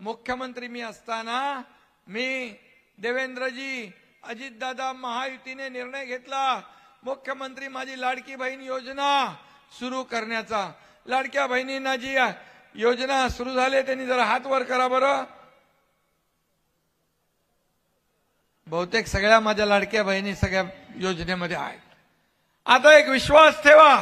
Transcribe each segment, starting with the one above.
मुख्यमंत्री मी असताना मी देवेंद्रजी अजितदादा महायुतीने निर्णय घेतला, मुख्यमंत्री माझी लाडकी बहीण योजना सुरू करण्याचा। लाडक्या बहिणींना जी योजना सुरू झाली त्यांनी जरा हात वर करा बरं। बहुतेक सगळ्या माझ्या लाडक्या बहिणी सगळ्या योजनेमध्ये आहेत। आता एक विश्वास ठेवा,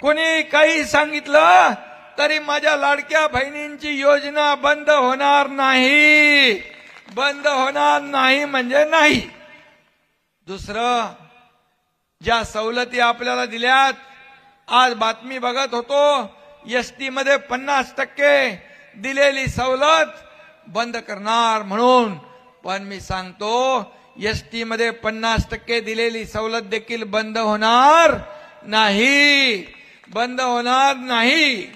कोणी काही सांगितलं तरी माझ्या लाडक्या बहिणींची योजना बंद होणार नाही, बंद होणार नाही म्हणजे नाही। दुसरं, ज्या सवलती आपल्याला दिल्यात, आज बातमी बघत होतो एसटी मध्ये 50% दिलेली सवलत बंद करणार म्हणून, पण मी सांगतो एसटी मध्ये 50% दिलेली सवलत देखील बंद होणार नाही, बंद होणार नाही।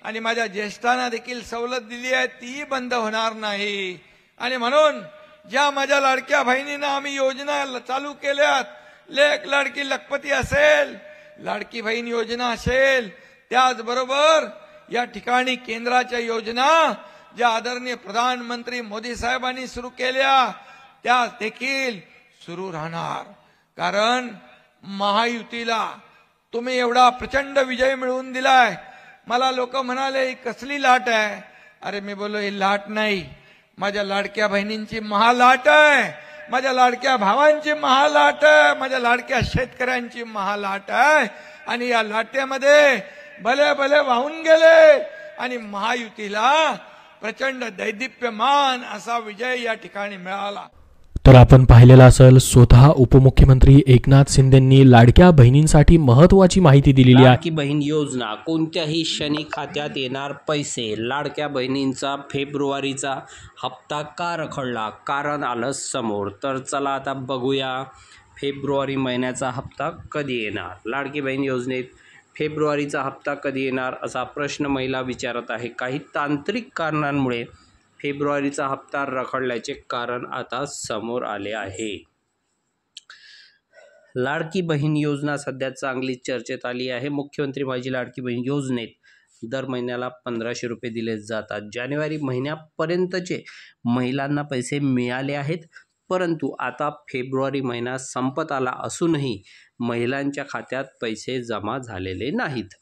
आणि माझ्या ज्येष्ठांना देखील सवलत दिली आहे ती बंद होणार नाही। आणि म्हणून ज्या माझ्या लाडक्या बहिणींना आम्ही योजना चालू केल्यात, लेक लाडकी लखपती असेल, लाडकी बहीण योजना असेल, त्याचबरोबर या ठिकाणी केंद्राच्या योजना ज्या आदरणीय प्रधानमंत्री मोदी साहेबांनी सुरू केल्या त्या देखील सुरू राहणार। कारण महायुतीला तुम्ही एवढा प्रचंड विजय मिळवून दिलाय। मला लोक म्हणाले ही कसली लाट आहे, अरे मी बोललो ही लाट नाही, माझ्या लाडक्या बहिणींची महालाट आहे, माझ्या लाडक्या भावांची महालाट आहे, माझ्या लाडक्या शेतकऱ्यांची महालाट आहे। आणि या लाटेमध्ये भले भले वाहून गेले आणि महायुतीला प्रचंड दैदिप्यमान असा विजय या ठिकाणी मिळाला। तर आपण पाहिलेला असेल, स्वतः उपमुख्यमंत्री एकनाथ शिंदेंनी लाडक्या बहिणींसाठी महत्त्वाची माहिती दिलेली आहे। लाडकी बहीण योजना कोणत्याही क्षणी खात्यात येणार पैसे। लाडक्या बहिणींचा फेब्रुवारीचा हप्ता का रखडला, कारण आलं समोर। तर चला आता बघूया फेब्रुवारी महिन्याचा हप्ता कधी येणार। लाडकी बहीण योजनेत फेब्रुवारीचा हप्ता कधी येणार असा प्रश्न महिला विचारत आहे। काही तांत्रिक कारणांमुळे फेब्रुवारीचा हप्ता रखडल्याचे कारण आता समोर आले आहे। लाडकी बहीण योजना सध्या चांगली चर्चेत आली आहे। मुख्यमंत्री माझी लाडकी बहीण योजनेत दर महिन्याला 1500 रुपये दिले जातात। जानेवारी महिन्यापर्यंतचे महिलांना पैसे मिळाले आहेत, परंतु आता फेब्रुवारी महिना संपत आला असूनही महिलांच्या खात्यात पैसे जमा झालेले नाहीत।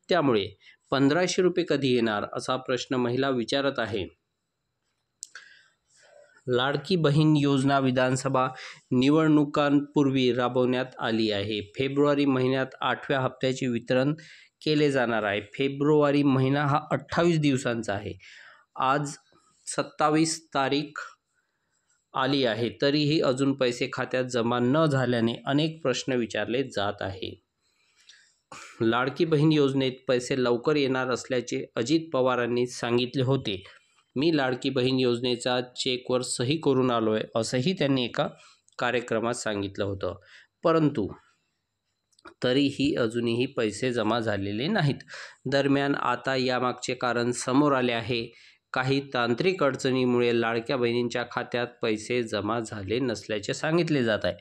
त्यामुळे 1500 रुपये कधी येणार असा प्रश्न महिला विचारत आहे। लाडकी बहीण योजना विधानसभा निवडणुकांपूर्वी राबवण्यात आली आहे। फेब्रुवारी महिन्यात 8व्या हप्त्याचे वितरण केले जाणार आहे। फेब्रुवारी महिना हा 28 दिवसांचा आहे। आज 27 तारीख आली आहे, तरीही अजून पैसे खात्यात जमा न झाल्याने अनेक प्रश्न विचारले जात आहे। लाडकी बहीण योजनेत पैसे लवकर येणार असल्याचे अजित पवारांनी सांगितले होते। मी लाडकी बहीण योजनेचा चेकवर सही करून आलोय असंही त्यांनी एका कार्यक्रमात सांगितलं होतं, परंतु तरीही अजूनही पैसे जमा झालेले नाहीत। दरम्यान आता यामागचे कारण समोर आले आहे। काही तांत्रिक अडचणीमुळे लाडक्या बहिणींच्या खात्यात पैसे जमा झाले नसल्याचे सांगितले जात आहे।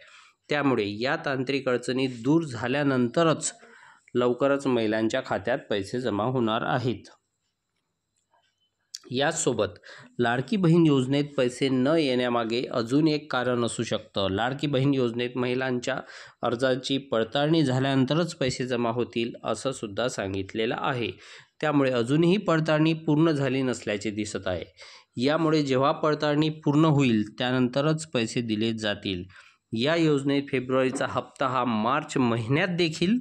त्यामुळे या तांत्रिक अडचणी दूर झाल्यानंतरच लवकरच महिलांच्या खात्यात पैसे जमा होणार आहेत। यासोबत लाडकी बहीण योजनेत पैसे न येण्यामागे अजून एक कारण असू शकतं। लाडकी बहीण योजनेत महिलांच्या अर्जाची पडताळणी झाल्यानंतरच पैसे जमा होतील असं सुद्धा सांगितलेलं आहे। त्यामुळे अजूनही पडताळणी पूर्ण झाली नसल्याचे दिसत आहे। यामुळे जेव्हा पडताळणी पूर्ण होईल त्यानंतरच पैसे दिले जातील। या योजनेत फेब्रुवारीचा हप्ता हा मार्च महिन्यात देखील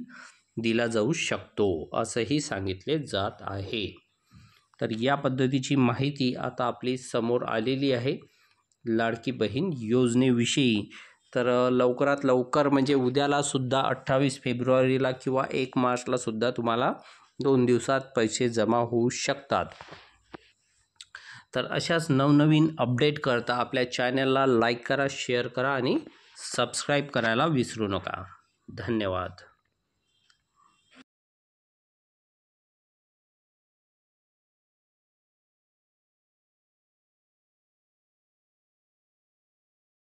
दिला जाऊ शकतो असंही सांगितले जात आहे। तर या पद्धतीची माहिती आता आपली समोर आलेली आहे लाडकी बहीण योजनेविषयी। तर लवकरात लवकर म्हणजे उद्याला सुद्धा 28 फेब्रुवारीला किंवा 1 मार्चला सुद्धा तुम्हाला 2 दिवसात पैसे जमा होऊ शकतात। तर अशाच नवनवीन अपडेट करता आपल्या चॅनलला लाईक करा, शेअर करा आणि सबस्क्राईब करायला विसरू नका। धन्यवाद।